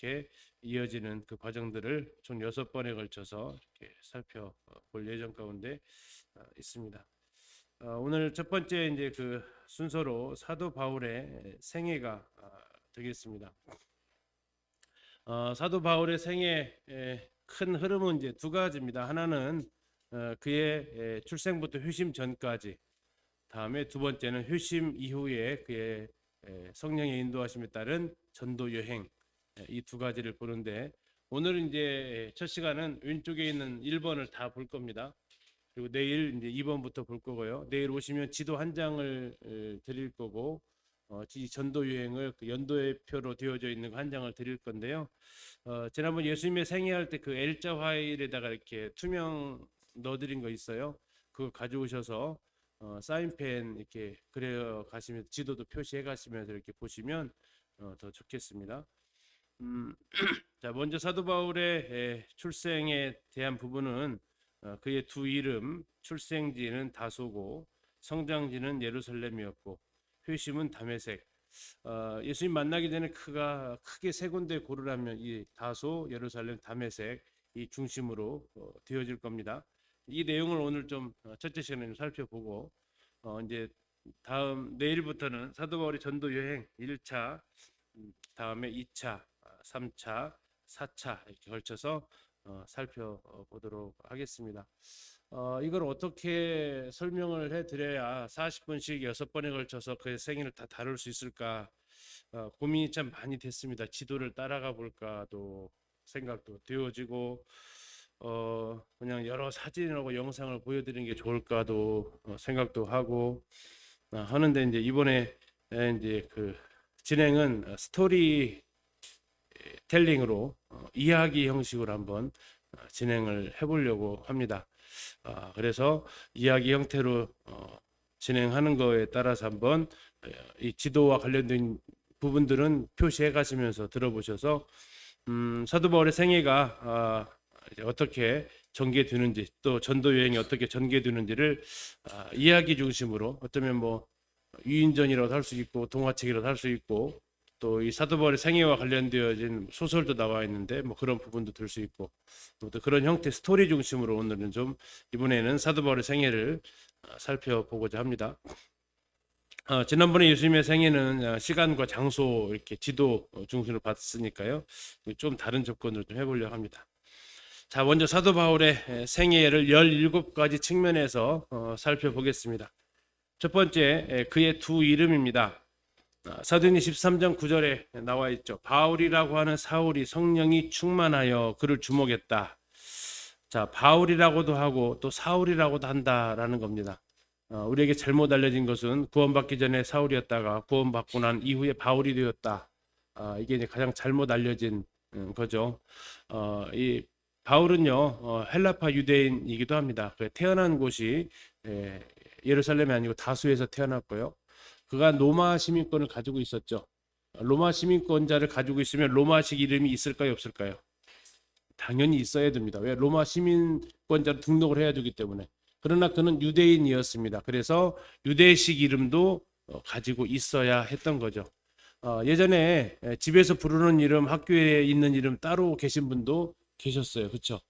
이렇게 이어지는 그 과정들을 총 6번에 걸쳐서 이렇게 살펴볼 예정 가운데 있습니다. 오늘 첫 번째 이제 그 순서로 사도 바울의 생애가 되겠습니다. 사도 바울의 생애의 큰 흐름은 이제 두 가지입니다. 하나는 그의 출생부터 휴심 전까지, 다음에 두 번째는 휴심 이후에 그의 성령의 인도하심에 따른 전도 여행, 이 두 가지를 보는데, 오늘은 이제 첫 시간은 왼쪽에 있는 1번을 다 볼 겁니다. 그리고 내일 이제 2번부터 볼 거고요. 내일 오시면 지도 한 장을 드릴 거고, 이 전도 여행을 그 연도의 표로 되어져 있는 한 장을 드릴 건데요. 지난번 예수님의 생애할 때 그 L자 화일에다가 이렇게 투명 넣어드린 거 있어요. 그거 가져오셔서 사인펜 이렇게 그려 가시면서 지도도 표시해 가시면서 이렇게 보시면 더 좋겠습니다. 자, 먼저 사도 바울의 출생에 대한 부분은 그의 두 이름, 출생지는 다소고 성장지는 예루살렘이었고 회심은 다메섹. 예수님 만나기 전에 그가 크게 세 군데 고르라면 이 다소, 예루살렘, 다메섹 이 중심으로 되어질 겁니다. 이 내용을 오늘 좀 첫째 시간에 좀 살펴보고 이제 다음 내일부터는 사도 바울의 전도 여행 1차, 다음에 2차, 3차, 4차 이렇게 걸쳐서 살펴보도록 하겠습니다. 이걸 어떻게 설명을 해드려야 40분씩 6번에 걸쳐서 그의 생애를 다 다룰 수 있을까 고민이 참 많이 됐습니다. 지도를 따라가 볼까도 생각도 되어지고 그냥 여러 사진하고 영상을 보여드리는 게 좋을까도 생각도 하고 하는데, 이제 이번에 이제 그 진행은 스토리 텔링으로 이야기 형식으로 한번 진행을 해보려고 합니다. 그래서 이야기 형태로 진행하는 거에 따라서 한번 이 지도와 관련된 부분들은 표시해 가시면서 들어보셔서 사도 바울의 생애가 이제 어떻게 전개되는지, 또 전도 여행이 어떻게 전개되는지를 이야기 중심으로, 어쩌면 뭐 유인전이라고 할 수 있고 동화책이라도 할 수 있고, 또 이 사도 바울의 생애와 관련되어진 소설도 나와 있는데 뭐 그런 부분도 들 수 있고, 또 그런 형태 스토리 중심으로 오늘은 좀 이번에는 사도 바울의 생애를 살펴보고자 합니다. 지난번에 예수님의 생애는 시간과 장소 이렇게 지도 중심으로 봤으니까요. 좀 다른 접근으로 좀 해보려고 합니다. 자, 먼저 사도 바울의 생애를 17가지 측면에서 살펴보겠습니다. 첫 번째, 그의 두 이름입니다. 사도행전 13장 9절에 나와 있죠. 바울이라고 하는 사울이 성령이 충만하여 그를 주목했다. 자, 바울이라고도 하고 또 사울이라고도 한다라는 겁니다. 우리에게 잘못 알려진 것은 구원받기 전에 사울이었다가 구원받고 난 이후에 바울이 되었다. 이게 이제 가장 잘못 알려진 거죠. 이 바울은요 헬라파 유대인이기도 합니다. 태어난 곳이 예루살렘이 아니고 다수에서 태어났고요. 그가 로마 시민권을 가지고 있었죠. 로마 시민권자를 가지고 있으면 로마식 이름이 있을까요, 없을까요? 당연히 있어야 됩니다. 왜? 로마 시민권자로 등록을 해야 되기 때문에. 그러나 그는 유대인이었습니다. 그래서 유대식 이름도 가지고 있어야 했던 거죠. 예전에 집에서 부르는 이름, 학교에 있는 이름 따로 계신 분도 계셨어요. 그렇죠?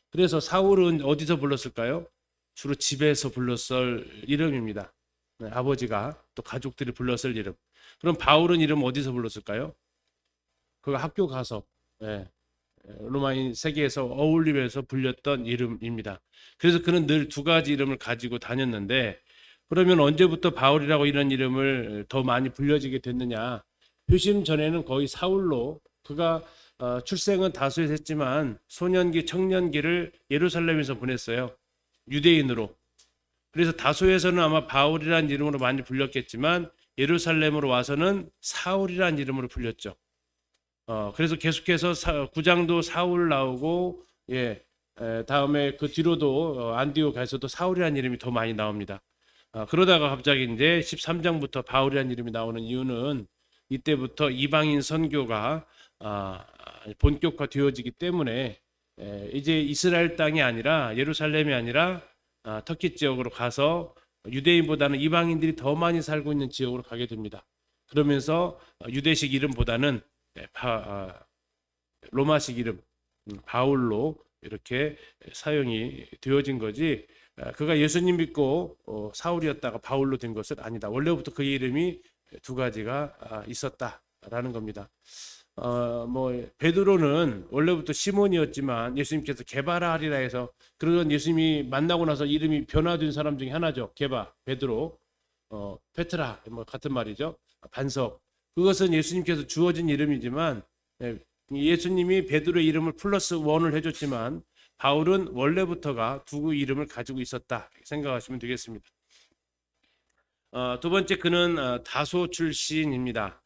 그래서 사울은 어디서 불렀을까요? 주로 집에서 불렀을 이름입니다. 아버지가 또 가족들이 불렀을 이름. 그럼 바울은 이름 어디서 불렀을까요? 그가 학교 가서 로마인 세계에서 어울리면서 불렸던 이름입니다. 그래서 그는 늘 두 가지 이름을 가지고 다녔는데, 그러면 언제부터 바울이라고 이런 이름을 더 많이 불려지게 됐느냐? 휴심 전에는 거의 사울로, 그가 출생은 다소에서 했지만 소년기, 청년기를 예루살렘에서 보냈어요. 유대인으로. 그래서 다소에서는 아마 바울이라는 이름으로 많이 불렸겠지만 예루살렘으로 와서는 사울이라는 이름으로 불렸죠. 그래서 계속해서 9장도 사울 나오고, 다음에 그 뒤로도 안디옥에서도 사울이라는 이름이 더 많이 나옵니다. 그러다가 갑자기 이제 13장부터 바울이라는 이름이 나오는 이유는 이때부터 이방인 선교가 본격화되어지기 때문에 이제 이스라엘 땅이 아니라, 예루살렘이 아니라 터키 지역으로 가서 유대인보다는 이방인들이 더 많이 살고 있는 지역으로 가게 됩니다. 그러면서 유대식 이름보다는 로마식 이름 바울로 이렇게 사용이 되어진 거지. 그가 예수님 믿고 사울이었다가 바울로 된 것은 아니다. 원래부터 그의 이름이 두 가지가 있었다라는 겁니다. 뭐 베드로는 원래부터 시몬이었지만 예수님께서 게바라 하리라 해서 그런 예수님이 만나고 나서 이름이 변화된 사람 중에 하나죠. 게바, 베드로, 페트라 뭐 같은 말이죠. 반석. 그것은 예수님께서 주어진 이름이지만 예수님이 베드로의 이름을 플러스 원을 해줬지만 바울은 원래부터가 두 이름을 가지고 있었다 생각하시면 되겠습니다. 두 번째 그는 다소 출신입니다.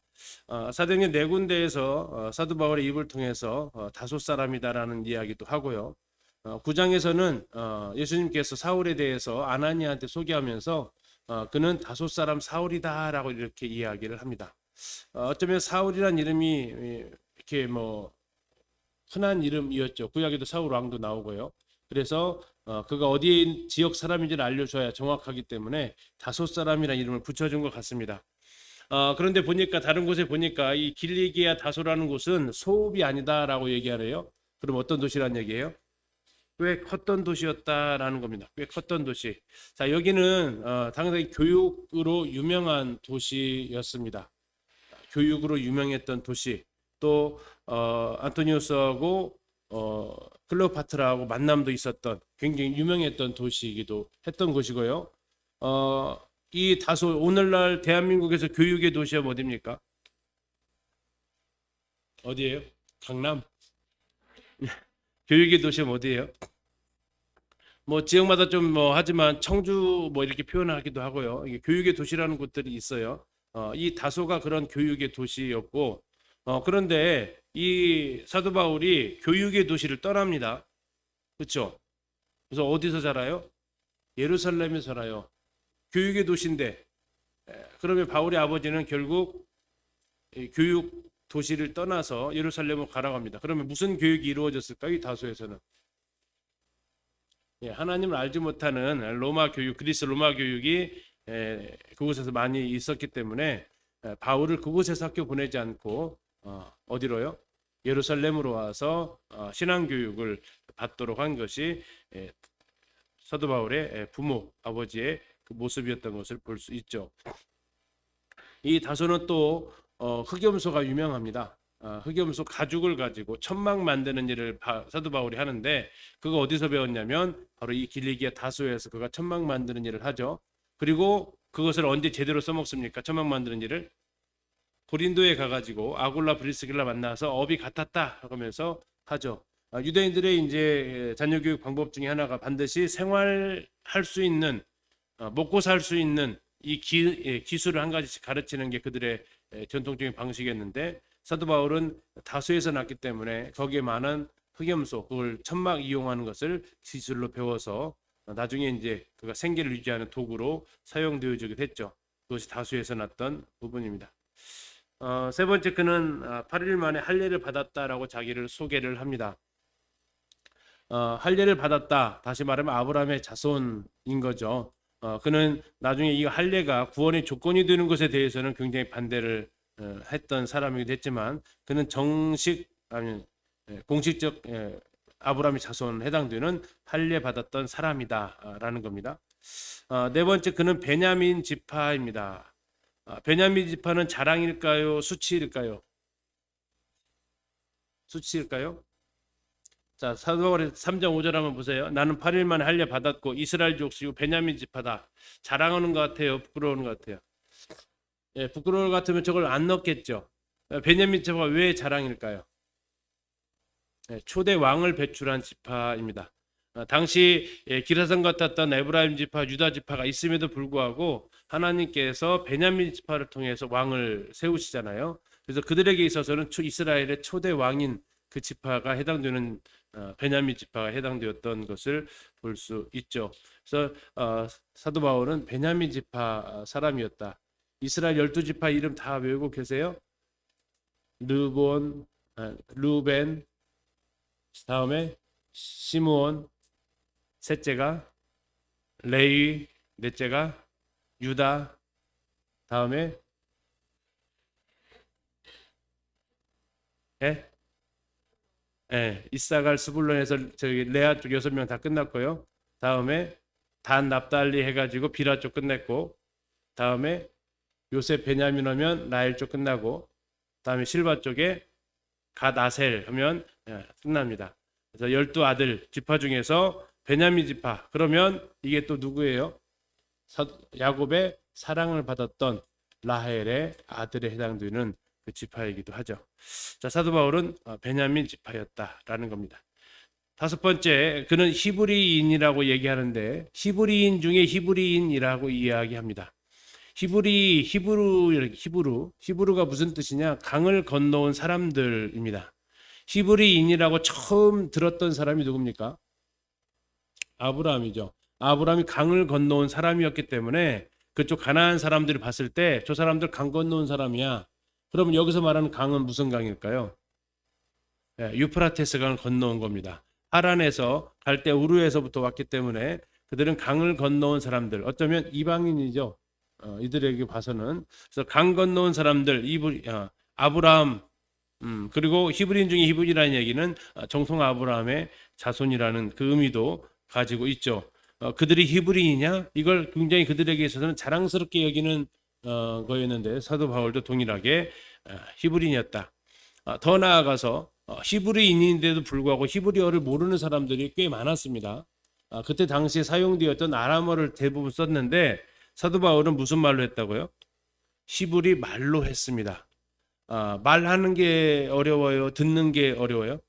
사도행전 네 군데에서 사도 바울의 입을 통해서 다소 사람이다라는 이야기도 하고요. 9장에서는 예수님께서 사울에 대해서 아나니아한테 소개하면서 그는 다소 사람 사울이다라고 이렇게 이야기를 합니다. 어쩌면 사울이란 이름이 이렇게 뭐 흔한 이름이었죠. 구약에도 사울 왕도 나오고요. 그래서 그가 어디에 지역 사람인지를 알려줘야 정확하기 때문에 다소 사람이라는 이름을 붙여준 것 같습니다. 그런데 보니까 다른 곳에 보니까 이 길리기아 다소라는 곳은 소읍이 아니다라고 얘기하래요. 그럼 어떤 도시란 얘기예요? 꽤 컸던 도시였다라는 겁니다. 꽤 컸던 도시. 자, 여기는 당연히 교육으로 유명한 도시였습니다. 교육으로 유명했던 도시. 또 안토니우스하고 클레오파트라하고 만남도 있었던 굉장히 유명했던 도시이기도 했던 곳이고요. 이 다소 오늘날 대한민국에서 교육의 도시가 어디입니까? 어디예요? 강남? 교육의 도시가 어디예요? 뭐 지역마다 좀 뭐 하지만 청주 뭐 이렇게 표현하기도 하고요. 이게 교육의 도시라는 곳들이 있어요. 이 다소가 그런 교육의 도시였고 그런데 이 사도 바울이 교육의 도시를 떠납니다. 그렇죠? 그래서 어디서 살아요? 예루살렘에 살아요. 교육의 도시인데 그러면 바울의 아버지는 결국 교육 도시를 떠나서 예루살렘으로 가라고 합니다. 그러면 무슨 교육이 이루어졌을까요? 이 다소에서는 하나님을 알지 못하는 로마 교육, 그리스 로마 교육이 그곳에서 많이 있었기 때문에 바울을 그곳에서 학교 보내지 않고 어디로요? 예루살렘으로 와서 신앙 교육을 받도록 한 것이 사도 바울의 부모, 아버지의 그 모습이었던 것을 볼 수 있죠. 이 다소는 또 흑염소가 유명합니다. 흑염소 가죽을 가지고 천막 만드는 일을 사도 바울이 하는데 그거 어디서 배웠냐면 바로 이 길리기아 다소에서 그가 천막 만드는 일을 하죠. 그리고 그것을 언제 제대로 써먹습니까? 천막 만드는 일을 고린도에 가가지고 아굴라 브리스길라 만나서 업이 같았다 하면서 하죠. 유대인들의 이제 자녀 교육 방법 중에 하나가 반드시 생활할 수 있는 먹고 살 수 있는 이 기술을 한 가지씩 가르치는 게 그들의 전통적인 방식이었는데 사도 바울은 다소에서 났기 때문에 거기에 많은 흑염소 그걸 천막 이용하는 것을 기술로 배워서 나중에 이제 그가 생계를 유지하는 도구로 사용되어지기도 했죠. 그것이 다소에서 났던 부분입니다. 세 번째 그는 8일 만에 할례를 받았다라고 자기를 소개를 합니다. 할례를 받았다. 다시 말하면 아브라함의 자손인 거죠. 그는 나중에 이 할례가 구원의 조건이 되는 것에 대해서는 굉장히 반대를 했던 사람이기도 했지만 그는 정식 아니 공식적 아브라함의 자손에 해당되는 할례 받았던 사람이다라는 겁니다. 네 번째 그는 베냐민 지파입니다. 베냐민 지파는 자랑일까요? 수치일까요? 수치일까요? 자, 사도바울의 3장 5절 한번 보세요. 나는 8일 만에 할례 받았고 이스라엘 족속이고 베냐민 지파다. 자랑하는 것 같아요? 부끄러워하는 것 같아요? 부끄러울 것 같으면 저걸 안 넣겠죠. 베냐민 지파가 왜 자랑일까요? 초대 왕을 배출한 지파입니다. 당시 기라성 같았던 에브라임 지파, 유다 지파가 있음에도 불구하고 하나님께서 베냐민 지파를 통해서 왕을 세우시잖아요. 그래서 그들에게 있어서는 이스라엘의 초대 왕인 그 지파가 해당되는 베냐민 지파가 해당되었던 것을 볼 수 있죠. 그래서 사도 바울은 베냐민 지파 사람이었다. 이스라엘 12지파 이름 다 외우고 계세요? 루벤, 다음에 시므온, 셋째가 레위, 넷째가 유다, 다음에 예, 이사갈 스불론에서 저기 레아 쪽 6명 다 끝났고요. 다음에 단 납달리 해가지고 비라 쪽 끝냈고, 다음에 요셉 베냐민 하면 라헬 쪽 끝나고, 다음에 실바 쪽에 갓 아셀 하면 끝납니다. 그래서 12아들 지파 중에서 베냐민 지파, 그러면 이게 또 누구예요? 야곱의 사랑을 받았던 라헬의 아들에 해당되는 그 지파이기도 하죠. 자, 사도 바울은 베냐민 지파였다라는 겁니다. 다섯 번째, 그는 히브리인이라고 얘기하는데 히브리인 중에 히브리인이라고 이야기합니다. 히브루가 무슨 뜻이냐? 강을 건너온 사람들입니다. 히브리인이라고 처음 들었던 사람이 누굽니까? 아브라함이죠. 아브라함이 강을 건너온 사람이었기 때문에 그쪽 가나안 사람들이 봤을 때 저 사람들 강 건너온 사람이야. 그러면 여기서 말하는 강은 무슨 강일까요? 유프라테스 강을 건너온 겁니다. 하란에서 갈대 우르에서부터 왔기 때문에 그들은 강을 건너온 사람들, 어쩌면 이방인이죠. 이들에게 봐서는. 그래서 강 건너온 사람들, 아브라함, 그리고 히브리인 중에 히브리라는 얘기는 정통 아브라함의 자손이라는 그 의미도 가지고 있죠. 그들이 히브리이냐? 이걸 굉장히 그들에게 있어서는 자랑스럽게 여기는 거였는데 사도 바울도 동일하게 히브리인이었다. 더 나아가서 히브리인인데도 불구하고 히브리어를 모르는 사람들이 꽤 많았습니다. 그때 당시에 사용되었던 아람어를 대부분 썼는데 사도 바울은 무슨 말로 했다고요? 히브리 말로 했습니다. 말하는 게 어려워요? 듣는 게 어려워요?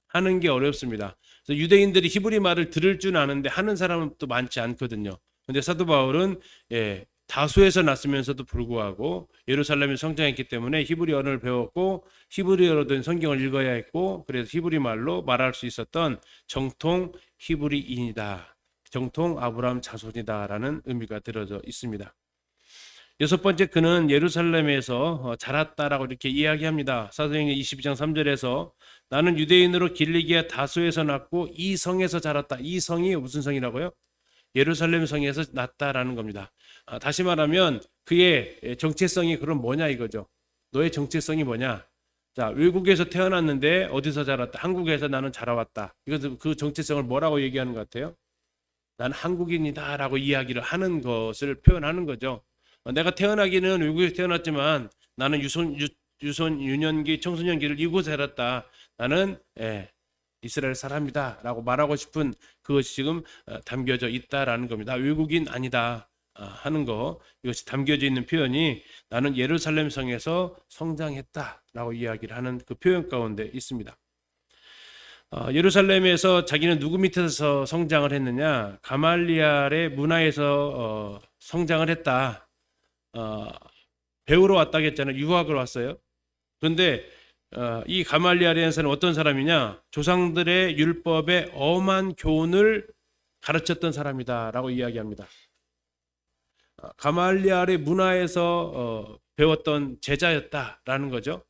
하는 게 어렵습니다. 그래서 유대인들이 히브리 말을 들을 줄 아는데 하는 사람은 또 많지 않거든요. 근데 사도 바울은 다수에서 났으면서도 불구하고 예루살렘에 성장했기 때문에 히브리어를 배웠고 히브리어로 된 성경을 읽어야 했고 그래서 히브리 말로 말할 수 있었던 정통 히브리인이다. 정통 아브라함 자손이다라는 의미가 들어져 있습니다. 여섯 번째, 그는 예루살렘에서 자랐다라고 이렇게 이야기합니다. 사도행전 22장 3절에서 나는 유대인으로 길리기아 다소에서 났고 이 성에서 자랐다. 이 성이 무슨 성이라고요? 예루살렘 성에서 났다라는 겁니다. 다시 말하면 그의 정체성이 그럼 뭐냐 이거죠. 너의 정체성이 뭐냐? 자, 외국에서 태어났는데 어디서 자랐다? 한국에서 나는 자라왔다. 이것은 그 정체성을 뭐라고 얘기하는 것 같아요? 난 한국인이다라고 이야기를 하는 것을 표현하는 거죠. 내가 태어나기는 외국에서 태어났지만 나는 유년기, 청소년기를 이곳에 살았다. 나는 이스라엘 사람이다라고 말하고 싶은 그것이 지금 담겨져 있다라는 겁니다. 외국인 아니다 하는 거, 이것이 담겨져 있는 표현이 나는 예루살렘 성에서 성장했다라고 이야기를 하는 그 표현 가운데 있습니다. 예루살렘에서 자기는 누구 밑에서 성장을 했느냐? 가말리알의 문화에서 성장을 했다. 배우러 왔다고 했잖아요. 유학을 왔어요. 그런데 이 가말리알에서는 어떤 사람이냐? 조상들의 율법의 엄한 교훈을 가르쳤던 사람이다라고 이야기합니다. 가말리알의 문화에서 배웠던 제자였다라는 거죠.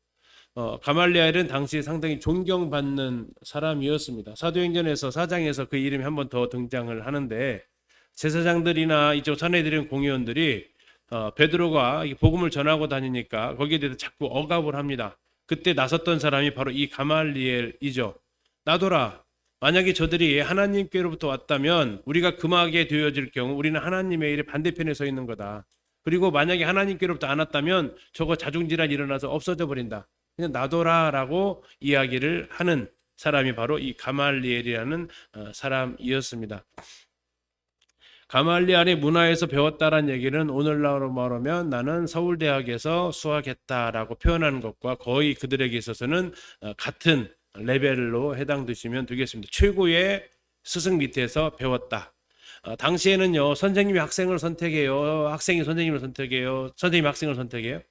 가말리알은 당시 상당히 존경받는 사람이었습니다. 사도행전에서 4장에서 그 이름이 한 번 더 등장을 하는데 제사장들이나 이쪽 산헤드린 공의원들이 베드로가 복음을 전하고 다니니까 거기에 대해서 자꾸 억압을 합니다. 그때 나섰던 사람이 바로 이 가말리엘이죠. 나도라, 만약에 저들이 하나님께로부터 왔다면 우리가 금하게 되어질 경우 우리는 하나님의 일의 반대편에 서 있는 거다. 그리고 만약에 하나님께로부터 안 왔다면 저거 자중질환 일어나서 없어져 버린다. 그냥 놔둬라라고 이야기를 하는 사람이 바로 이 가말리엘이라는 사람이었습니다. 가말리알의 문화에서 배웠다라는 얘기는 오늘날로 말하면 나는 서울대학에서 수학했다라고 표현하는 것과 거의 그들에게 있어서는 같은 레벨로 해당되시면 되겠습니다. 최고의 스승 밑에서 배웠다. 당시에는요, 선생님이 학생을 선택해요, 학생이 선생님을 선택해요, 선생님이 학생을 선택해요.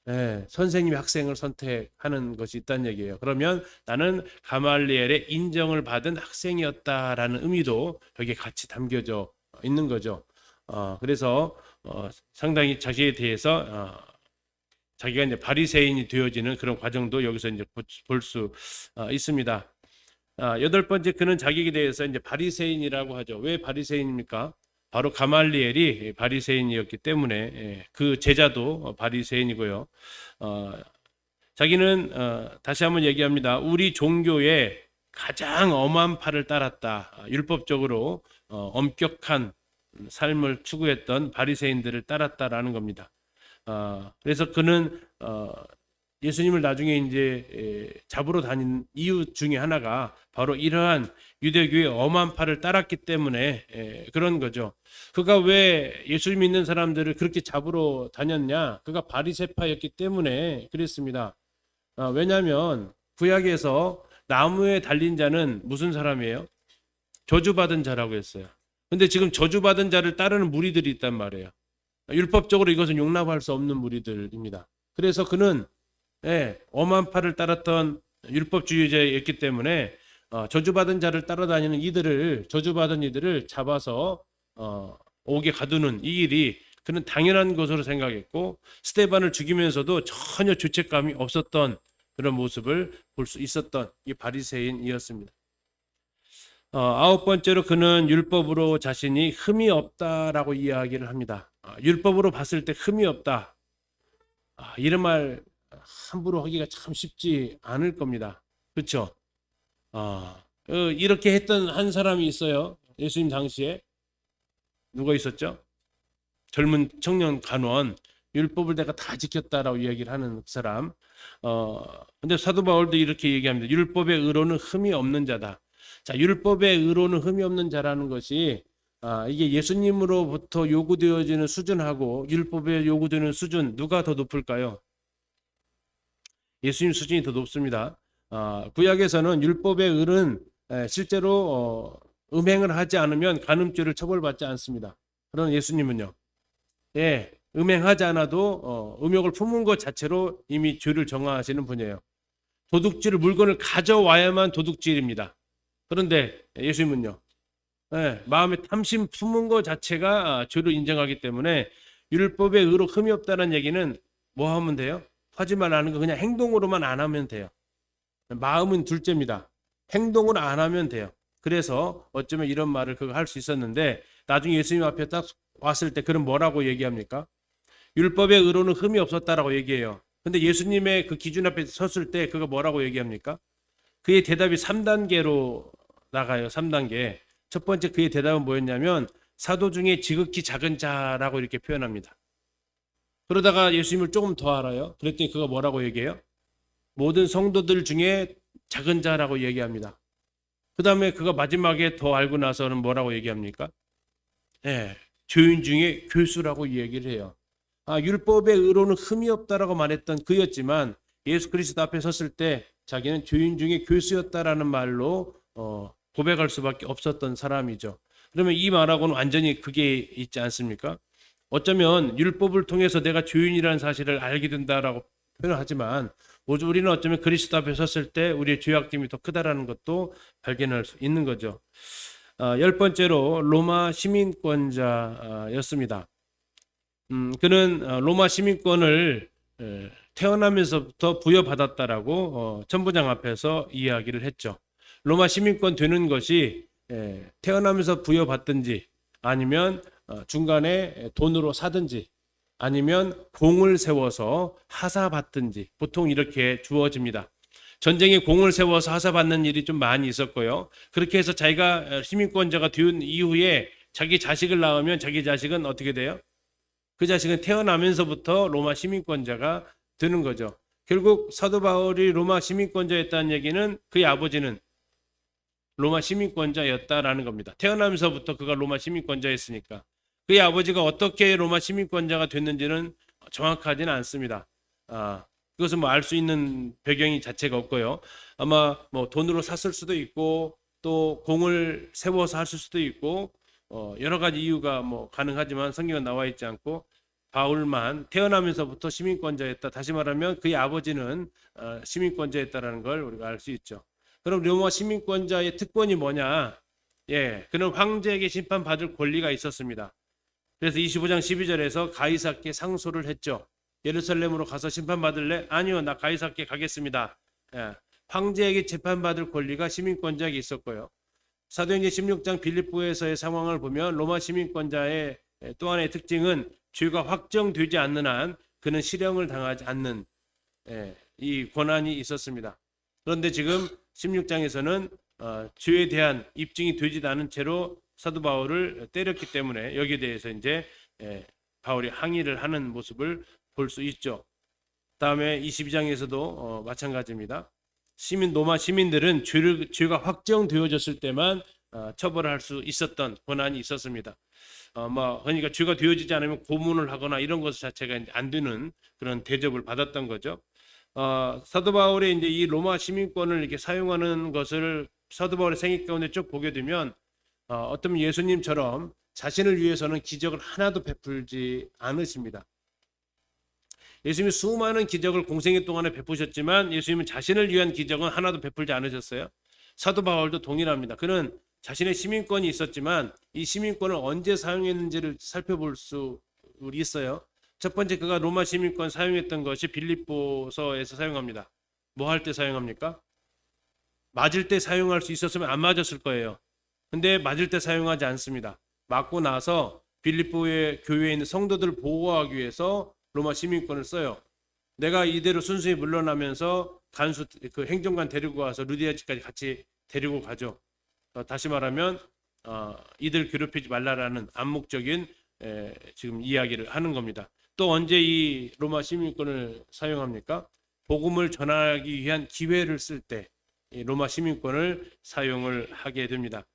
네, 선생님이 학생을 선택하는 것이 있다는 얘기예요. 그러면 나는 가말리엘의 인정을 받은 학생이었다라는 의미도 여기에 같이 담겨져 있는 거죠. 그래서 상당히 자기에 대해서 자기가 이제 바리새인이 되어지는 그런 과정도 여기서 이제 볼 수 있습니다. 여덟 번째, 그는 자기에 대해서 이제 바리새인이라고 하죠. 왜 바리새인입니까? 바로 가말리엘이 바리새인이었기 때문에 그 제자도 바리새인이고요. 자기는 다시 한번 얘기합니다. 우리 종교의 가장 엄한 팔을 따랐다. 율법적으로 엄격한 삶을 추구했던 바리새인들을 따랐다라는 겁니다. 그래서 그는 예수님을 나중에 이제 잡으러 다닌 이유 중에 하나가 바로 이러한 유대교의 엄한 팔을 따랐기 때문에 그런 거죠. 그가 왜 예수님 믿는 사람들을 그렇게 잡으러 다녔냐? 그가 바리새파였기 때문에 그랬습니다. 왜냐하면 구약에서 나무에 달린 자는 무슨 사람이에요? 저주받은 자라고 했어요. 근데 지금 저주받은 자를 따르는 무리들이 있단 말이에요. 율법적으로 이것은 용납할 수 없는 무리들입니다. 그래서 그는 엄한 팔을 따랐던 율법주의자였기 때문에 저주받은 자를 따라다니는 저주받은 이들을 잡아서 옥에 가두는 이 일이 그는 당연한 것으로 생각했고, 스데반을 죽이면서도 전혀 죄책감이 없었던 그런 모습을 볼 수 있었던 이 바리새인이었습니다. 아홉 번째로 그는 율법으로 자신이 흠이 없다라고 이야기를 합니다. 율법으로 봤을 때 흠이 없다. 이런 말 함부로 하기가 참 쉽지 않을 겁니다. 그렇죠? 이렇게 했던 한 사람이 있어요. 예수님 당시에 누가 있었죠? 젊은 청년 간원, 율법을 내가 다 지켰다라고 이야기를 하는 그 사람. 근데 사도 바울도 이렇게 얘기합니다. 율법의 의로는 흠이 없는 자다. 자, 율법의 의로는 흠이 없는 자라는 것이 이게 예수님으로부터 요구되어지는 수준하고 율법에 요구되는 수준, 누가 더 높을까요? 예수님 수준이 더 높습니다. 구약에서는 율법의 의는 실제로 음행을 하지 않으면 간음죄를 처벌받지 않습니다. 그러나 예수님은요, 음행하지 않아도 음욕을 품은 것 자체로 이미 죄를 정하시는 분이에요. 도둑질 물건을 가져와야만 도둑질입니다. 그런데 예수님은요, 마음에 탐심 품은 것 자체가 죄로 인정하기 때문에 율법의 의로 흠이 없다는 얘기는 뭐 하면 돼요? 하지 말라는 거 그냥 행동으로만 안 하면 돼요. 마음은 둘째입니다. 행동을 안 하면 돼요. 그래서 어쩌면 이런 말을 그가 할 수 있었는데, 나중에 예수님 앞에 딱 왔을 때 그럼 뭐라고 얘기합니까? 율법의 의로는 흠이 없었다라고 얘기해요. 근데 예수님의 그 기준 앞에 섰을 때 그가 뭐라고 얘기합니까? 그의 대답이 3단계로 나가요. 3단계. 첫 번째 그의 대답은 뭐였냐면 사도 중에 지극히 작은 자라고 이렇게 표현합니다. 그러다가 예수님을 조금 더 알아요. 그랬더니 그가 뭐라고 얘기해요? 모든 성도들 중에 작은 자라고 얘기합니다. 그 다음에 그가 마지막에 더 알고 나서는 뭐라고 얘기합니까? 죄인 중에 교수라고 얘기를 해요. 율법의 의로는 흠이 없다라고 말했던 그였지만 예수 그리스도 앞에 섰을 때 자기는 죄인 중에 교수였다라는 말로 고백할 수밖에 없었던 사람이죠. 그러면 이 말하고는 완전히 그게 있지 않습니까? 어쩌면 율법을 통해서 내가 죄인이라는 사실을 알게 된다라고 표현하지만 우리는 어쩌면 그리스도 앞에 섰을 때 우리의 죄악됨이 더 크다라는 것도 발견할 수 있는 거죠. 열 번째로 로마 시민권자였습니다. 그는 로마 시민권을 태어나면서부터 부여받았다라고 천부장 앞에서 이야기를 했죠. 로마 시민권 되는 것이 태어나면서 부여받든지 아니면 중간에 돈으로 사든지 아니면 공을 세워서 하사받든지 보통 이렇게 주어집니다. 전쟁에 공을 세워서 하사받는 일이 좀 많이 있었고요. 그렇게 해서 자기가 시민권자가 된 이후에 자기 자식을 낳으면 자기 자식은 어떻게 돼요? 그 자식은 태어나면서부터 로마 시민권자가 되는 거죠. 결국 사도 바울이 로마 시민권자였다는 얘기는 그의 아버지는 로마 시민권자였다라는 겁니다. 태어나면서부터 그가 로마 시민권자였으니까. 그의 아버지가 어떻게 로마 시민권자가 됐는지는 정확하지는 않습니다. 그것은 뭐 알 수 있는 배경이 자체가 없고요. 아마 뭐 돈으로 샀을 수도 있고 또 공을 세워서 했을 수도 있고 여러 가지 이유가 뭐 가능하지만 성경에 나와 있지 않고 바울만 태어나면서부터 시민권자였다. 다시 말하면 그의 아버지는 시민권자였다라는 걸 우리가 알 수 있죠. 그럼 로마 시민권자의 특권이 뭐냐? 그는 황제에게 심판받을 권리가 있었습니다. 그래서 25장 12절에서 가이사께 상소를 했죠. 예루살렘으로 가서 심판받을래? 아니요, 나 가이사께 가겠습니다. 황제에게 재판받을 권리가 시민권자에게 있었고요. 사도행전 16장 빌립보에서의 상황을 보면 로마 시민권자의 또 하나의 특징은 죄가 확정되지 않는 한 그는 실형을 당하지 않는 이 권한이 있었습니다. 그런데 지금 16장에서는 죄에 대한 입증이 되지도 않은 채로 사도 바울을 때렸기 때문에 여기에 대해서 이제 바울이 항의를 하는 모습을 볼 수 있죠. 다음에 22장에서도 마찬가지입니다. 로마 시민들은 죄가 확정되어졌을 때만 처벌을 할 수 있었던 권한이 있었습니다. 그러니까 죄가 되어지지 않으면 고문을 하거나 이런 것 자체가 안 되는 그런 대접을 받았던 거죠. 사도 바울의 이제 이 로마 시민권을 이렇게 사용하는 것을 사도 바울의 생애 가운데 쭉 보게 되면 어떤 예수님처럼 자신을 위해서는 기적을 하나도 베풀지 않으십니다. 예수님이 수많은 기적을 공생애 동안에 베푸셨지만 예수님은 자신을 위한 기적은 하나도 베풀지 않으셨어요. 사도 바울도 동일합니다. 그는 자신의 시민권이 있었지만 이 시민권을 언제 사용했는지를 살펴볼 수 있어요. 첫 번째, 그가 로마 시민권 사용했던 것이 빌립보서에서 사용합니다. 뭐 할 때 사용합니까? 맞을 때 사용할 수 있었으면 안 맞았을 거예요. 근데 맞을 때 사용하지 않습니다. 맞고 나서 빌립보의 교회에 있는 성도들을 보호하기 위해서 로마 시민권을 써요. 내가 이대로 순순히 물러나면서 그 행정관 데리고 와서 루디아집까지 같이 데리고 가죠. 다시 말하면 이들 괴롭히지 말라라는 암묵적인 지금 이야기를 하는 겁니다. 또 언제 이 로마 시민권을 사용합니까? 복음을 전하기 위한 기회를 쓸 때 로마 시민권을 사용을 하게 됩니다.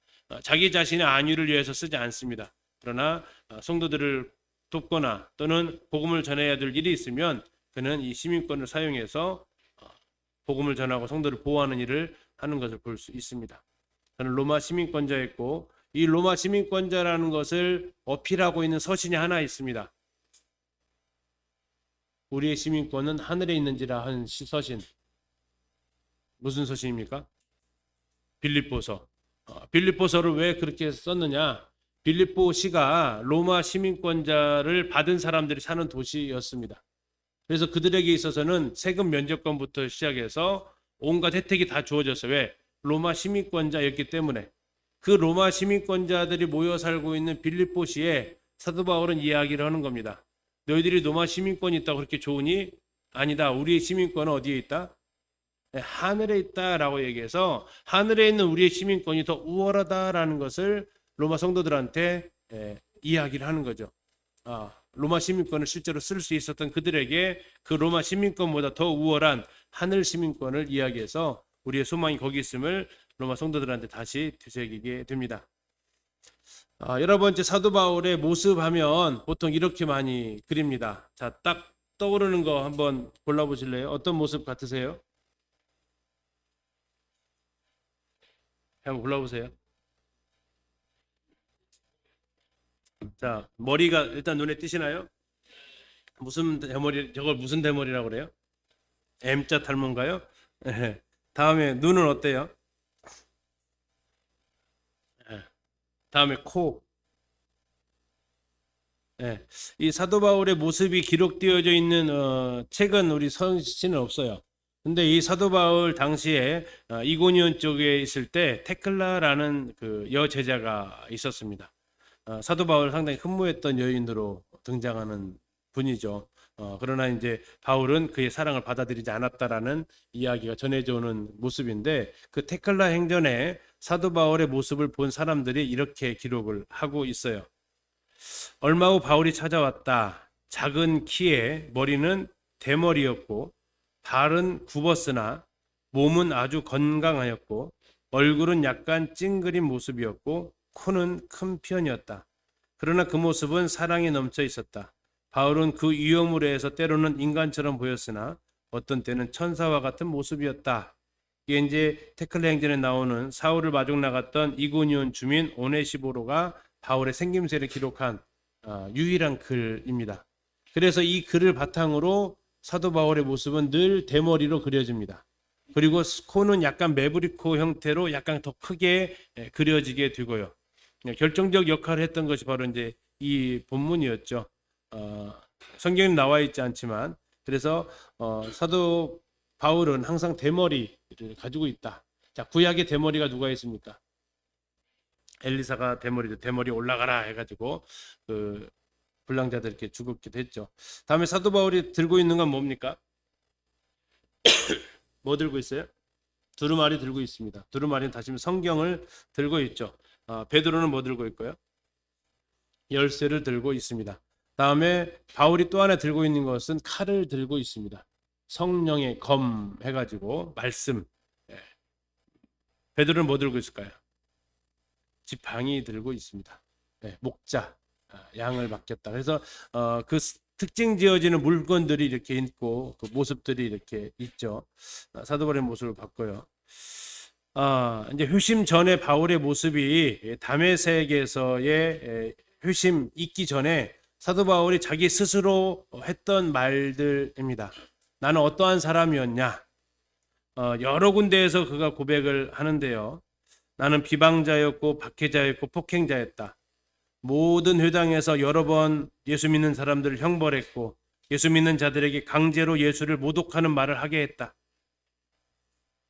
자기 자신의 안위를 위해서 쓰지 않습니다. 그러나 성도들을 돕거나 또는 복음을 전해야 될 일이 있으면 그는 이 시민권을 사용해서 복음을 전하고 성도를 보호하는 일을 하는 것을 볼 수 있습니다. 저는 로마 시민권자였고 이 로마 시민권자라는 것을 어필하고 있는 서신이 하나 있습니다. 우리의 시민권은 하늘에 있는지라 한 서신. 무슨 서신입니까? 빌립보서. 빌립보서를 왜 그렇게 썼느냐? 빌립보시가 로마 시민권자를 받은 사람들이 사는 도시였습니다. 그래서 그들에게 있어서는 세금 면제권부터 시작해서 온갖 혜택이 다 주어졌어요. 왜? 로마 시민권자였기 때문에. 그 로마 시민권자들이 모여 살고 있는 빌립보시에 사도 바울은 이야기를 하는 겁니다. 너희들이 로마 시민권이 있다고 그렇게 좋으니? 아니다. 우리의 시민권은 어디에 있다? 하늘에 있다라고 얘기해서 하늘에 있는 우리의 시민권이 더 우월하다라는 것을 로마 성도들한테 이야기를 하는 거죠. 로마 시민권을 실제로 쓸 수 있었던 그들에게 그 로마 시민권보다 더 우월한 하늘 시민권을 이야기해서 우리의 소망이 거기 있음을 로마 성도들한테 다시 되새기게 됩니다. 여러 번째, 사도 바울의 모습 하면 보통 이렇게 많이 그립니다. 자, 딱 떠오르는 거 한번 골라보실래요? 어떤 모습 같으세요? 한번 골라보세요. 자, 머리가 일단 눈에 띄시나요? 무슨 대머리, 저걸 무슨 대머리라고 그래요? M자 탈모인가요? 다음에 눈은 어때요? 다음에 코. 이 사도 바울의 모습이 기록되어져 있는 책은 우리 서신은 없어요. 근데 이 사도 바울 당시에 이고니온 쪽에 있을 때 테클라라는 그 여제자가 있었습니다. 사도 바울 상당히 흠모했던 여인으로 등장하는 분이죠. 그러나 이제 바울은 그의 사랑을 받아들이지 않았다라는 이야기가 전해져 오는 모습인데 그 테클라 행전에 사도 바울의 모습을 본 사람들이 이렇게 기록을 하고 있어요. 얼마 후 바울이 찾아왔다. 작은 키에 머리는 대머리였고 발은 굽었으나 몸은 아주 건강하였고 얼굴은 약간 찡그린 모습이었고 코는 큰 편이었다. 그러나 그 모습은 사랑이 넘쳐 있었다. 바울은 그 위험으로 해서 때로는 인간처럼 보였으나 어떤 때는 천사와 같은 모습이었다. 이게 이제 테클라 행전에 나오는 사울을 마중 나갔던 이고니온 주민 오네시보로가 바울의 생김새를 기록한 유일한 글입니다. 그래서 이 글을 바탕으로 사도 바울의 모습은 늘 대머리로 그려집니다. 그리고 코는 약간 매부리코 형태로 약간 더 크게 그려지게 되고요. 결정적 역할을 했던 것이 바로 이제 이 본문이었죠. 성경에 나와 있지 않지만 그래서 사도 바울은 항상 대머리를 가지고 있다. 자, 구약의 대머리가 누가 있습니까? 엘리사가 대머리 올라가라 해가지고 그 불량자들 이렇게 죽었기도 했죠. 다음에 사도 바울이 들고 있는 건 뭡니까? 뭐 들고 있어요? 두루마리 들고 있습니다. 두루마리는 다시 성경을 들고 있죠. 베드로는 뭐 들고 있고요? 열쇠를 들고 있습니다. 다음에 바울이 또 하나 들고 있는 것은 칼을 들고 있습니다. 성령의 검 해가지고 말씀. 예. 베드로는 뭐 들고 있을까요? 지팡이 들고 있습니다. 네, 목자, 양을 맡겼다. 그래서 그 특징 지어지는 물건들이 이렇게 있고 그 모습들이 이렇게 있죠. 사도 바울의 모습을 봤고요. 이제 회심 전에 바울의 모습이 다메섹에서의 회심 있기 전에 사도 바울이 자기 스스로 했던 말들입니다. 나는 어떠한 사람이었냐? 여러 군데에서 그가 고백을 하는데요. 나는 비방자였고 박해자였고 폭행자였다. 모든 회당에서 여러 번 예수 믿는 사람들을 형벌했고 예수 믿는 자들에게 강제로 예수를 모독하는 말을 하게 했다.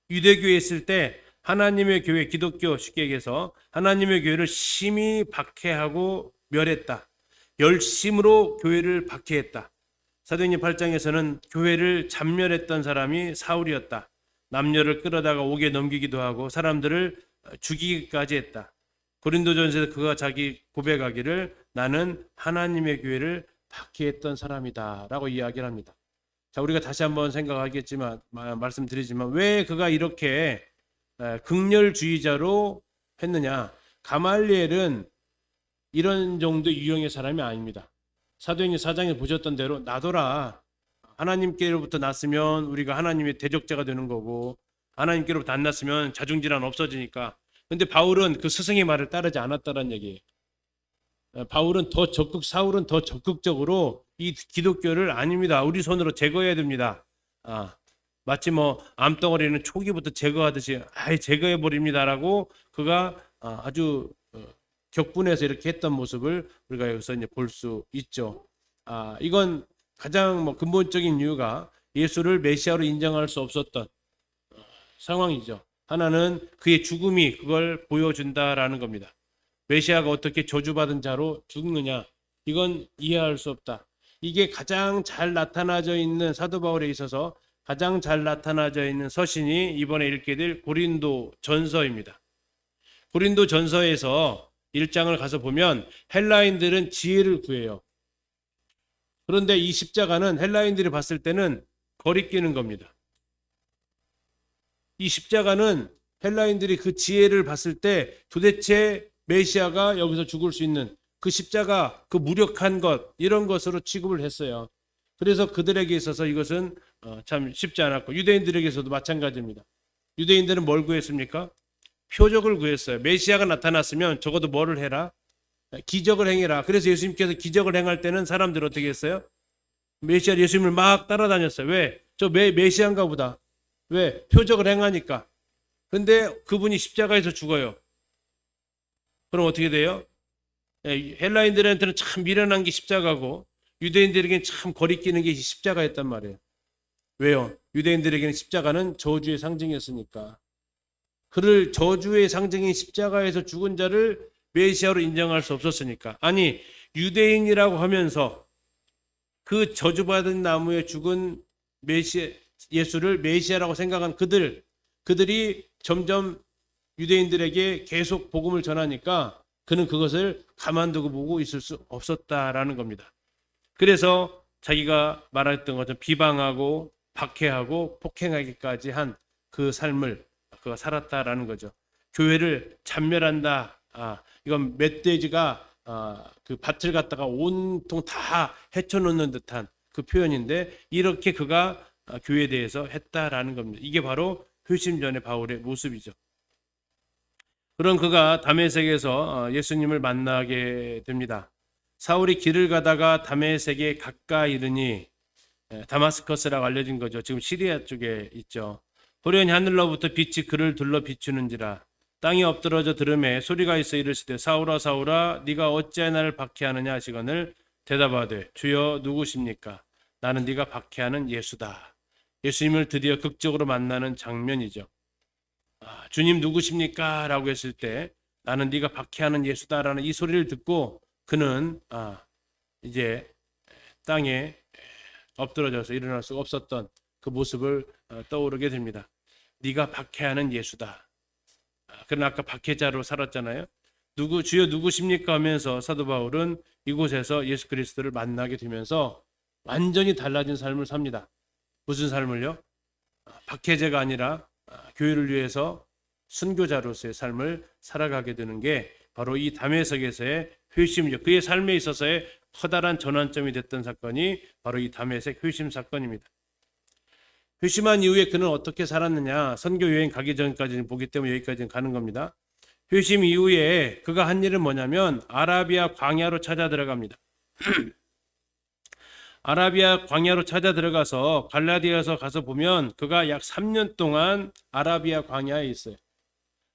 유대교에 있을 때 하나님의 교회, 기독교 쉽게 얘기해서 하나님의 교회를 심히 박해하고 멸했다. 열심으로 교회를 박해했다. 사도행전 8장에서는 교회를 잔멸했던 사람이 사울이었다. 남녀를 끌어다가 옥에 넘기기도 하고 사람들을 죽이기까지 했다. 고린도전서에서 그가 자기 고백하기를 나는 하나님의 교회를 박해했던 사람이다 라고 이야기를 합니다. 자, 우리가 다시 한번 생각하겠지만 말씀드리지만 왜 그가 이렇게 극렬주의자로 했느냐? 가말리엘은 이런 정도 유형의 사람이 아닙니다. 사도행전 4장에 보셨던 대로 나더라. 하나님께로부터 났으면 우리가 하나님의 대적자가 되는 거고 하나님께로부터 안 났으면 자중질환 없어지니까. 근데 바울은 그 스승의 말을 따르지 않았다는 얘기예요. 사울은 더 적극적으로 이 기독교를 아닙니다. 우리 손으로 제거해야 됩니다. 마치 뭐 암덩어리는 초기부터 제거하듯이 제거해 버립니다라고 그가 아주 격분해서 이렇게 했던 모습을 우리가 여기서 이제 볼 수 있죠. 이건 가장 뭐 근본적인 이유가 예수를 메시아로 인정할 수 없었던 상황이죠. 하나는 그의 죽음이 그걸 보여준다라는 겁니다. 메시아가 어떻게 저주받은 자로 죽느냐, 이건 이해할 수 없다. 이게 가장 잘 나타나져 있는 사도 바울에 있어서 가장 잘 나타나져 있는 서신이 이번에 읽게 될 고린도 전서입니다. 고린도 전서에서 1장을 가서 보면 헬라인들은 지혜를 구해요. 그런데 이 십자가는 헬라인들이 봤을 때는 거리끼는 겁니다. 이 십자가는 헬라인들이 그 지혜를 봤을 때 도대체 메시아가 여기서 죽을 수 있는 그 십자가, 그 무력한 것, 이런 것으로 취급을 했어요. 그래서 그들에게 있어서 이것은 참 쉽지 않았고 유대인들에게서도 마찬가지입니다. 유대인들은 뭘 구했습니까? 표적을 구했어요. 메시아가 나타났으면 적어도 뭐를 해라? 기적을 행해라. 그래서 예수님께서 기적을 행할 때는 사람들이 어떻게 했어요? 메시아 예수님을 막 따라다녔어요. 왜? 저 메시아인가 보다. 왜? 표적을 행하니까. 근데 그분이 십자가에서 죽어요. 그럼 어떻게 돼요? 헬라인들한테는 참 미련한 게 십자가고 유대인들에게는 참 거리끼는 게 십자가였단 말이에요. 왜요? 유대인들에게는 십자가는 저주의 상징이었으니까. 그를 저주의 상징인 십자가에서 죽은 자를 메시아로 인정할 수 없었으니까. 아니, 유대인이라고 하면서 그 저주받은 나무에 죽은 예수를 메시아라고 생각한 그들이 점점 유대인들에게 계속 복음을 전하니까 그는 그것을 가만두고 보고 있을 수 없었다라는 겁니다. 그래서 자기가 말했던 것처럼 비방하고 박해하고 폭행하기까지 한 그 삶을 그가 살았다라는 거죠. 교회를 잔멸한다. 이건 멧돼지가 그 밭을 갖다가 온통 다 헤쳐놓는 듯한 그 표현인데 이렇게 그가 교회에 대해서 했다라는 겁니다. 이게 바로 회심 전의 바울의 모습이죠. 그런 그가 다메섹에서 예수님을 만나게 됩니다. 사울이 길을 가다가 다메섹에 가까이 이르니 다마스커스라고 알려진 거죠. 지금 시리아 쪽에 있죠. 호련히 하늘로부터 빛이 그를 둘러 비추는지라 땅이 엎드러져 들음에 소리가 있어 이르시되 사울아 사울아 네가 어찌하여 나를 박해하느냐 하시거늘 대답하되 주여 누구십니까? 나는 네가 박해하는 예수다. 예수님을 드디어 극적으로 만나는 장면이죠. 주님 누구십니까? 라고 했을 때 나는 네가 박해하는 예수다라는 이 소리를 듣고 그는 이제 땅에 엎드러져서 일어날 수가 없었던 그 모습을 떠오르게 됩니다. 네가 박해하는 예수다. 그러나 아까 박해자로 살았잖아요. 주여 누구십니까 하면서 사도 바울은 이곳에서 예수 그리스도를 만나게 되면서 완전히 달라진 삶을 삽니다. 무슨 삶을요? 박해자가 아니라 교회를 위해서 순교자로서의 삶을 살아가게 되는 게 바로 이 다메섹에서의 회심이죠. 그의 삶에 있어서의 커다란 전환점이 됐던 사건이 바로 이 다메섹 회심 사건입니다. 회심한 이후에 그는 어떻게 살았느냐, 선교 여행 가기 전까지는 보기 때문에 여기까지는 가는 겁니다. 회심 이후에 그가 한 일은 뭐냐면 아라비아 광야로 찾아 들어갑니다. 아라비아 광야로 찾아 들어가서 갈라디아서 가서 보면 그가 약 3년 동안 아라비아 광야에 있어요.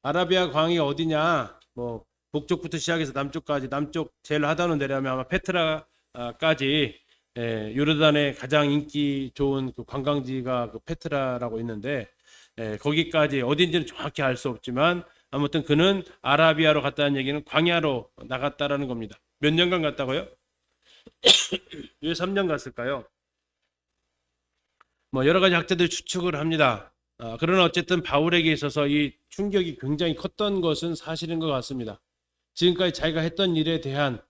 아라비아 광야 어디냐? 뭐 북쪽부터 시작해서 남쪽까지, 남쪽 제일 하단으로 내려가면 아마 페트라까지, 요르단의 가장 인기 좋은 그 관광지가 그 페트라라고 있는데, 거기까지 어딘지는 정확히 알 수 없지만 아무튼 그는 아라비아로 갔다는 얘기는 광야로 나갔다라는 겁니다. 몇 년간 갔다고요? 왜 3년 갔을까요? 뭐 여러 가지 학자들이 추측을 합니다. 그러나 어쨌든 바울에게 있어서 이 충격이 굉장히 컸던 것은 사실인 것 같습니다. 지금까지 자기가 했던 일에 대한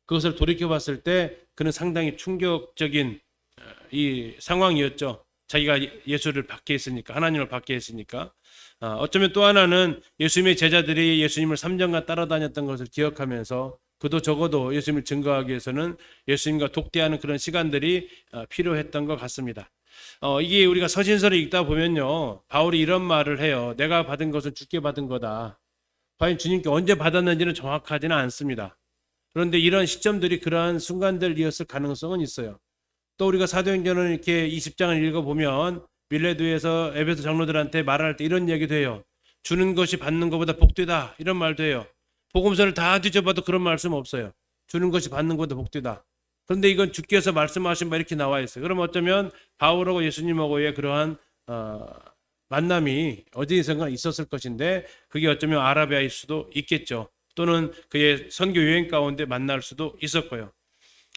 그것을 돌이켜 봤을 때 그는 상당히 충격적인 이 상황이었죠. 자기가 예수를 받게 했으니까, 하나님을 받게 했으니까. 어쩌면 또 하나는 예수님의 제자들이 예수님을 3년간 따라다녔던 것을 기억하면서 그도 적어도 예수님을 증거하기 위해서는 예수님과 독대하는 그런 시간들이 필요했던 것 같습니다. 이게 우리가 서신서를 읽다 보면요, 바울이 이런 말을 해요. 내가 받은 것은 주께 받은 거다. 과연 주님께 언제 받았는지는 정확하지는 않습니다. 그런데 이런 시점들이 그러한 순간들이었을 가능성은 있어요. 또 우리가 사도행전을 이렇게 20장을 읽어보면 밀레도에서 에베소 장로들한테 말할 때 이런 얘기도 해요. 주는 것이 받는 것보다 복되다, 이런 말도 해요. 복음서를 다 뒤져봐도 그런 말씀 없어요. 주는 것이 받는 것보다 복되다. 그런데 이건 주께서 말씀하신 바 이렇게 나와 있어요. 그럼 어쩌면 바울하고 예수님하고의 그러한 만남이 어디선가 있었을 것인데 그게 어쩌면 아라비아일 수도 있겠죠. 또는 그의 선교 여행 가운데 만날 수도 있었고요.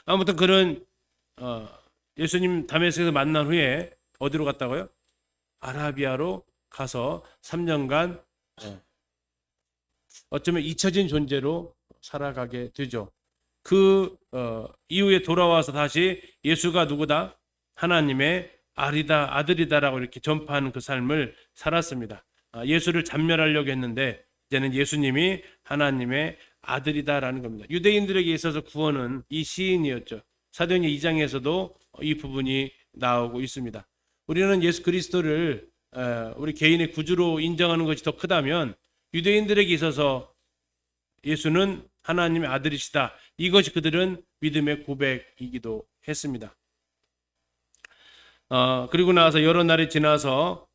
아무튼 그는 예수님 다메섹에서 만난 후에 어디로 갔다고요? 아라비아로 가서 3년간 어쩌면 잊혀진 존재로 살아가게 되죠. 그 이후에 돌아와서 다시 예수가 누구다? 하나님의 아들이다라고 이렇게 전파하는 그 삶을 살았습니다. 예수를 잡멸하려고 했는데 이제는 예수님이 하나님의 아들이다라는 겁니다. 유대인들에게 있어서 구원은 이 시인이었죠. 사도행전 2장에서도 이 부분이 나오고 있습니다. 우리는 예수 그리스도를 우리 개인의 구주로 인정하는 것이 더 크다면 유대인들에게 있어서 예수는 하나님의 아들이시다. 이것이 그들은 믿음의 고백이기도 했습니다. 그리고 나서 여러 날이 지나서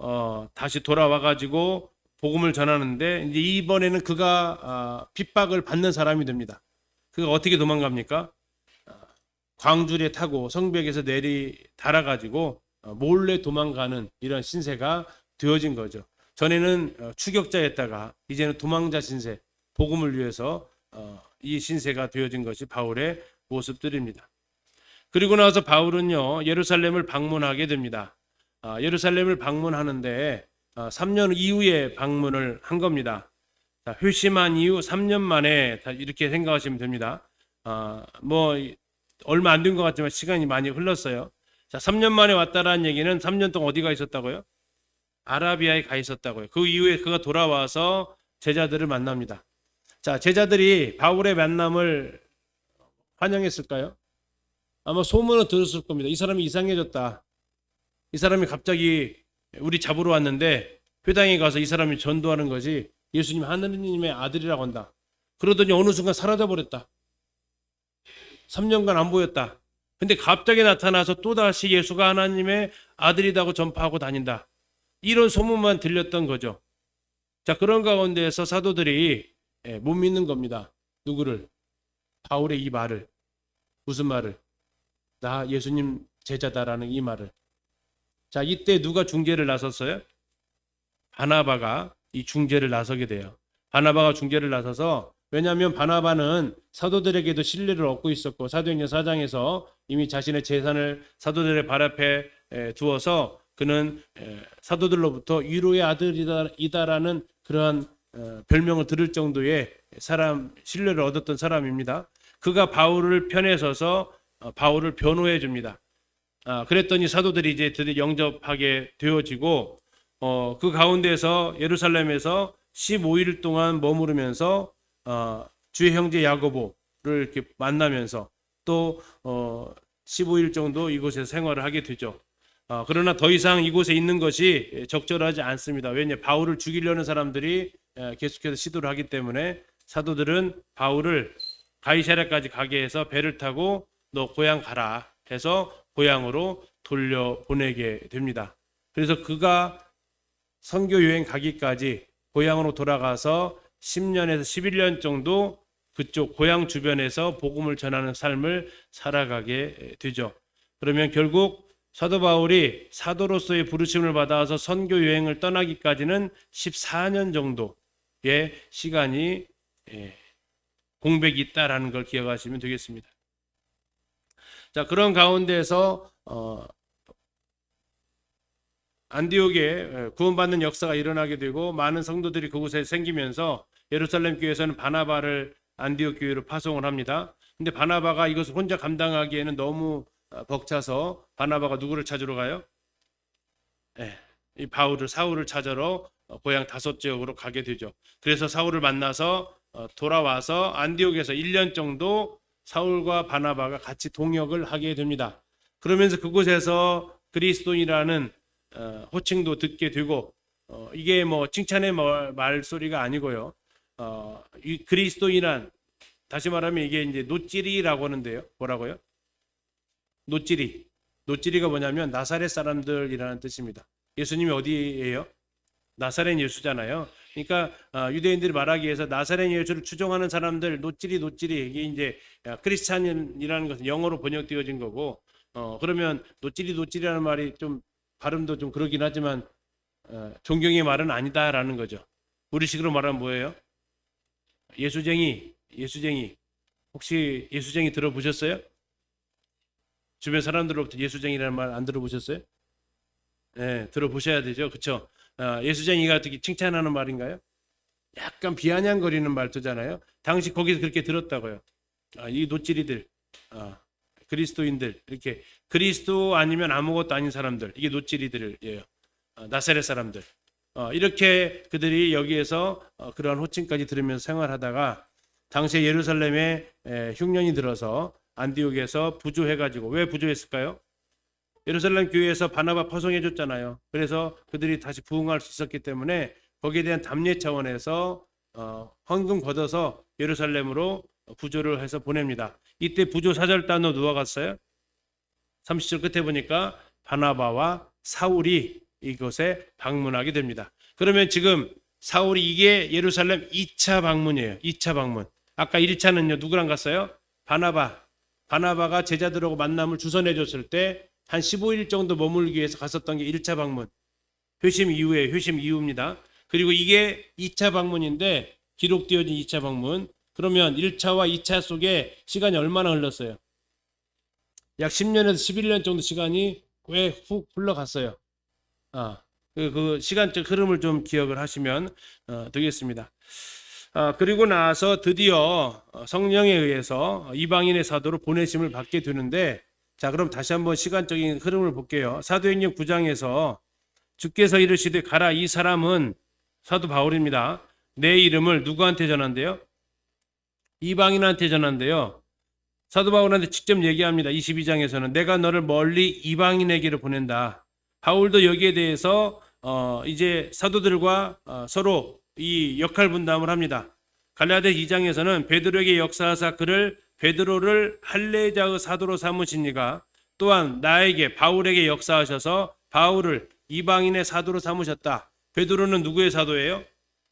다시 돌아와가지고 복음을 전하는데 이제 이번에는 그가 핍박을 받는 사람이 됩니다. 그가 어떻게 도망갑니까? 광주리에 타고 성벽에서 달아가지고 몰래 도망가는 이런 신세가 되어진 거죠. 전에는 추격자였다가 이제는 도망자 신세, 복음을 위해서 이 신세가 되어진 것이 바울의 모습들입니다. 그리고 나서 바울은요 예루살렘을 방문하게 됩니다. 예루살렘을 방문하는데 3년 이후에 방문을 한 겁니다. 회심한 이후 3년 만에 이렇게 생각하시면 됩니다. 뭐 얼마 안 된 것 같지만 시간이 많이 흘렀어요. 자, 3년 만에 왔다라는 얘기는 3년 동안 어디가 있었다고요? 아라비아에 가 있었다고요. 그 이후에 그가 돌아와서 제자들을 만납니다. 자, 제자들이 바울의 만남을 환영했을까요? 아마 소문을 들었을 겁니다. 이 사람이 이상해졌다. 이 사람이 갑자기 우리 잡으러 왔는데 회당에 가서 이 사람이 전도하는 것이 예수님 하느님의 아들이라고 한다. 그러더니 어느 순간 사라져버렸다. 3년간 안 보였다. 근데 갑자기 나타나서 또다시 예수가 하나님의 아들이라고 전파하고 다닌다. 이런 소문만 들렸던 거죠. 자, 그런 가운데에서 사도들이 못 믿는 겁니다. 누구를? 바울의 이 말을. 무슨 말을? 나 예수님 제자다라는 이 말을. 자, 이때 누가 중재를 나섰어요? 바나바가 이 중재를 나서게 돼요. 바나바가 중재를 나서서, 왜냐하면 바나바는 사도들에게도 신뢰를 얻고 있었고 사도행전 4장에서 이미 자신의 재산을 사도들의 발 앞에 두어서 그는 사도들로부터 위로의 아들이다라는 그러한 별명을 들을 정도의 신뢰를 얻었던 사람입니다. 그가 바울을 편에 서서 바울을 변호해 줍니다. 그랬더니 사도들이 이제 드디어 영접하게 되어지고 그 가운데서 예루살렘에서 15일 동안 머무르면서 주의 형제 야고보를 이렇게 만나면서 또 15일 정도 이곳에서 생활을 하게 되죠. 그러나 더 이상 이곳에 있는 것이 적절하지 않습니다. 왜냐, 바울을 죽이려는 사람들이 계속해서 시도를 하기 때문에 사도들은 바울을 가이사랴까지 가게 해서 배를 타고 너 고향 가라 해서 고향으로 돌려보내게 됩니다. 그래서 그가 선교 여행 가기까지 고향으로 돌아가서 10년에서 11년 정도 그쪽 고향 주변에서 복음을 전하는 삶을 살아가게 되죠. 그러면 결국 사도 바울이 사도로서의 부르심을 받아서 선교 여행을 떠나기까지는 14년 정도의 시간이 공백이 있다라는 걸 기억하시면 되겠습니다. 자, 그런 가운데서 안디옥에 구원받는 역사가 일어나게 되고 많은 성도들이 그곳에 생기면서 예루살렘 교회에서는 바나바를 안디옥 교회로 파송을 합니다. 근데 바나바가 이것을 혼자 감당하기에는 너무 벅차서 바나바가 누구를 찾으러 가요? 이 사울을 찾으러 고향 다섯 지역으로 가게 되죠. 그래서 사울을 만나서 돌아와서 안디옥에서 1년 정도 사울과 바나바가 같이 동역을 하게 됩니다. 그러면서 그곳에서 그리스도인이라는 호칭도 듣게 되고 이게 뭐 칭찬의 말소리가 아니고요. 이 그리스도인한, 다시 말하면 이게 이제 노찌리라고 하는데요. 뭐라고요? 노찌리가 뭐냐면 나사렛 사람들이라는 뜻입니다. 예수님이 어디예요? 나사렛 예수잖아요. 그러니까 유대인들이 말하기 위해서 나사렛 예수를 추종하는 사람들 노찌리 이게 이제 크리스찬이라는 것은 영어로 번역되어진 거고 그러면 노찌리라는 말이 좀 발음도 좀 그러긴 하지만 존경의 말은 아니다라는 거죠. 우리식으로 말하면 뭐예요? 예수쟁이. 혹시 예수쟁이 들어보셨어요? 주변 사람들로부터 예수쟁이라는 말 안 들어보셨어요? 네, 들어보셔야 되죠. 그렇죠? 예수쟁이가 어떻게 칭찬하는 말인가요? 약간 비아냥거리는 말투잖아요. 당시 거기서 그렇게 들었다고요. 이 노찌리들, 그리스도인들, 이렇게 그리스도 아니면 아무것도 아닌 사람들, 이게 노찌리들이에요. 나사렛 사람들. 이렇게 그들이 여기에서 그러한 호칭까지 들으면서 생활하다가 당시에 예루살렘에 흉년이 들어서 안디옥에서 부조해가지고, 왜 부조했을까요? 예루살렘 교회에서 바나바 파송해 줬잖아요. 그래서 그들이 다시 부흥할 수 있었기 때문에 거기에 대한 답례 차원에서 헌금 걷어서 예루살렘으로 부조를 해서 보냅니다. 이때 부조 사절단으로 누가 갔어요? 30절 끝에 보니까 바나바와 사울이 이곳에 방문하게 됩니다. 그러면 지금 사울이 이게 예루살렘 2차 방문이에요. 2차 방문. 아까 1차는요 누구랑 갔어요? 바나바가 제자들하고 만남을 주선해 줬을 때 한 15일 정도 머물기 위해서 갔었던 게 1차 방문. 회심 이후입니다. 그리고 이게 2차 방문인데 기록되어진 2차 방문. 그러면 1차와 2차 속에 시간이 얼마나 흘렀어요? 약 10년에서 11년 정도 시간이 꽤 훅 흘러갔어요. 그 시간적 흐름을 좀 기억을 하시면 되겠습니다. 그리고 나서 드디어 성령에 의해서 이방인의 사도로 보내심을 받게 되는데, 자, 그럼 다시 한번 시간적인 흐름을 볼게요. 사도행전 9장에서 주께서 이르시되 가라, 이 사람은 사도 바울입니다. 내 이름을 누구한테 전한대요? 이방인한테 전한대요. 사도 바울한테 직접 얘기합니다. 22장에서는 내가 너를 멀리 이방인에게로 보낸다. 바울도 여기에 대해서 이제 사도들과 서로 이 역할 분담을 합니다. 갈라디아 2장에서는 베드로에게 역사하사 그를 베드로를 할례자의 사도로 삼으시니가 또한 나에게 바울에게 역사하셔서 바울을 이방인의 사도로 삼으셨다. 베드로는 누구의 사도예요?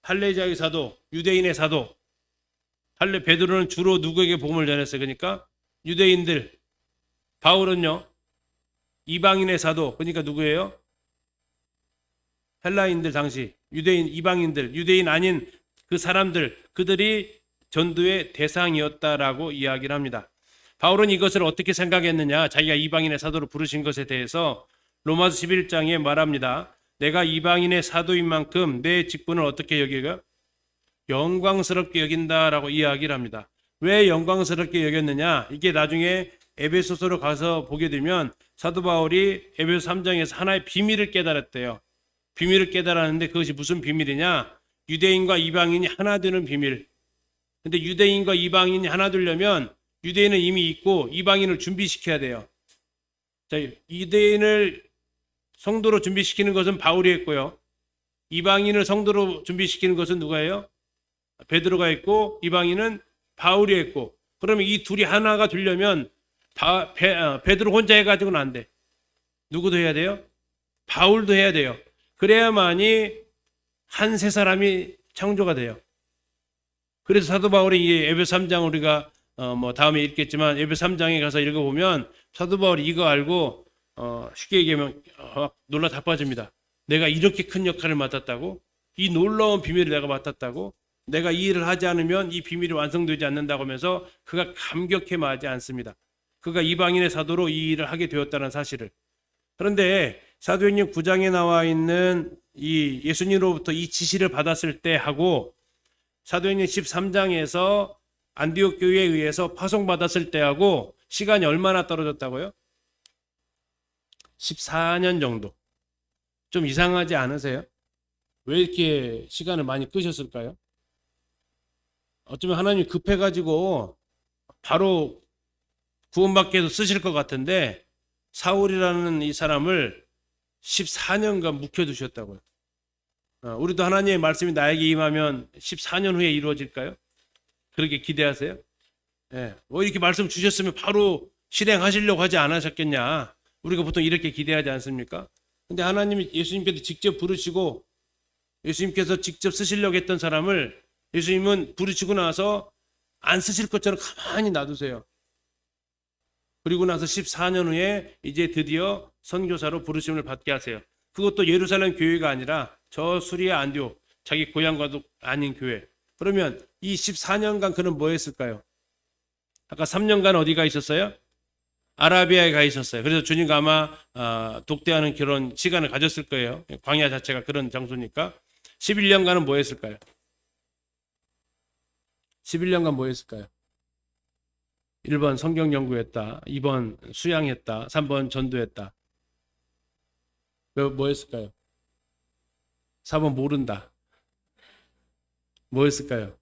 할례자의 사도, 유대인의 사도. 베드로는 주로 누구에게 복음을 전했어요? 그러니까 유대인들. 바울은요 이방인의 사도. 그러니까 누구예요? 헬라인들, 당시 유대인, 이방인들, 유대인 아닌 그 사람들, 그들이 전도의 대상이었다라고 이야기를 합니다. 바울은 이것을 어떻게 생각했느냐? 자기가 이방인의 사도로 부르신 것에 대해서 로마서 11장에 말합니다. 내가 이방인의 사도인 만큼 내 직분을 어떻게 여기가? 영광스럽게 여긴다라고 이야기를 합니다. 왜 영광스럽게 여겼느냐? 이게 나중에 에베소서로 가서 보게 되면 사도 바울이 에베소 3장에서 하나의 비밀을 깨달았대요. 비밀을 깨달았는데 그것이 무슨 비밀이냐? 유대인과 이방인이 하나 되는 비밀. 근데 유대인과 이방인이 하나 되려면 유대인은 이미 있고 이방인을 준비시켜야 돼요. 자, 유대인을 성도로 준비시키는 것은 바울이 했고요. 이방인을 성도로 준비시키는 것은 누가예요? 베드로가 했고 이방인은 바울이 했고. 그러면 이 둘이 하나가 되려면 베드로 혼자 해가지고는 안 돼. 누구도 해야 돼요? 바울도 해야 돼요. 그래야만이 한 세 사람이 창조가 돼요. 그래서 사도 바울이 이 에베소 3장 우리가 다음에 읽겠지만 에베소 3장에 가서 읽어보면 사도 바울이 이거 알고 쉽게 얘기하면 놀라 자빠집니다. 내가 이렇게 큰 역할을 맡았다고? 이 놀라운 비밀을 내가 맡았다고? 내가 이 일을 하지 않으면 이 비밀이 완성되지 않는다고 하면서 그가 감격해 마지 않습니다. 그가 이방인의 사도로 이 일을 하게 되었다는 사실을. 그런데 사도행전 9장에 나와 있는 이 예수님으로부터 이 지시를 받았을 때 하고 사도행전 13장에서 안디옥 교회에 의해서 파송받았을 때하고 시간이 얼마나 떨어졌다고요? 14년 정도. 좀 이상하지 않으세요? 왜 이렇게 시간을 많이 끄셨을까요? 어쩌면 하나님이 급해가지고 바로 구원받기 위해서 쓰실 것 같은데 사울이라는 이 사람을 14년간 묵혀두셨다고요. 우리도 하나님의 말씀이 나에게 임하면 14년 후에 이루어질까요? 그렇게 기대하세요? 예. 뭐 이렇게 말씀 주셨으면 바로 실행하시려고 하지 않으셨겠냐? 우리가 보통 이렇게 기대하지 않습니까? 근데 하나님이 예수님께서 직접 부르시고 예수님께서 직접 쓰시려고 했던 사람을 예수님은 부르시고 나서 안 쓰실 것처럼 가만히 놔두세요. 그리고 나서 14년 후에 이제 드디어 선교사로 부르심을 받게 하세요. 그것도 예루살렘 교회가 아니라 저 수리아 안디옥, 자기 고향과도 아닌 교회. 그러면 이 14년간 그는 뭐 했을까요? 아까 3년간 어디가 있었어요? 아라비아에 가 있었어요. 그래서 주님과 아마 독대하는 그런 시간을 가졌을 거예요. 광야 자체가 그런 장소니까. 11년간은 뭐 했을까요? 11년간 뭐 했을까요? 1번 성경 연구했다. 2번 수양했다. 3번 전도했다. 뭐 했을까요? 4번 모른다. 뭐 했을까요?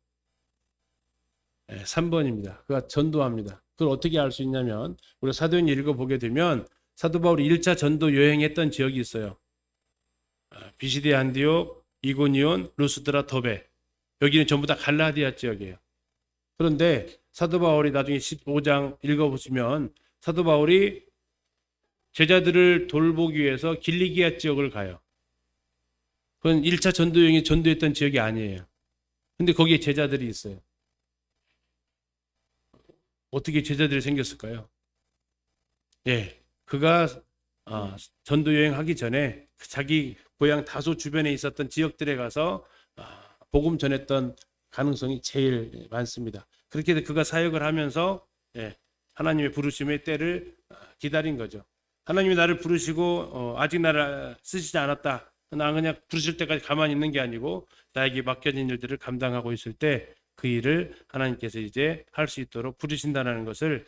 3번입니다. 그가 전도합니다. 그걸 어떻게 알 수 있냐면 우리가 사도행전 읽어보게 되면 사도 바울이 1차 전도 여행했던 지역이 있어요. 비시디 안디옥, 이고니온, 루스드라, 더베. 여기는 전부 다 갈라디아 지역이에요. 그런데 사도 바울이 나중에 15장 읽어보시면 사도 바울이 제자들을 돌보기 위해서 길리기아 지역을 가요. 그건 1차 전도 여행이 전도했던 지역이 아니에요. 근데 거기에 제자들이 있어요. 어떻게 제자들이 생겼을까요? 예, 그가 전도 여행하기 전에 자기 고향 다소 주변에 있었던 지역들에 가서 복음 전했던 가능성이 제일 많습니다. 그렇게 해서 그가 사역을 하면서 하나님의 부르심의 때를 기다린 거죠. 하나님이 나를 부르시고 아직 나를 쓰시지 않았다. 나 그냥 부르실 때까지 가만히 있는 게 아니고 나에게 맡겨진 일들을 감당하고 있을 때 그 일을 하나님께서 이제 할 수 있도록 부르신다는 것을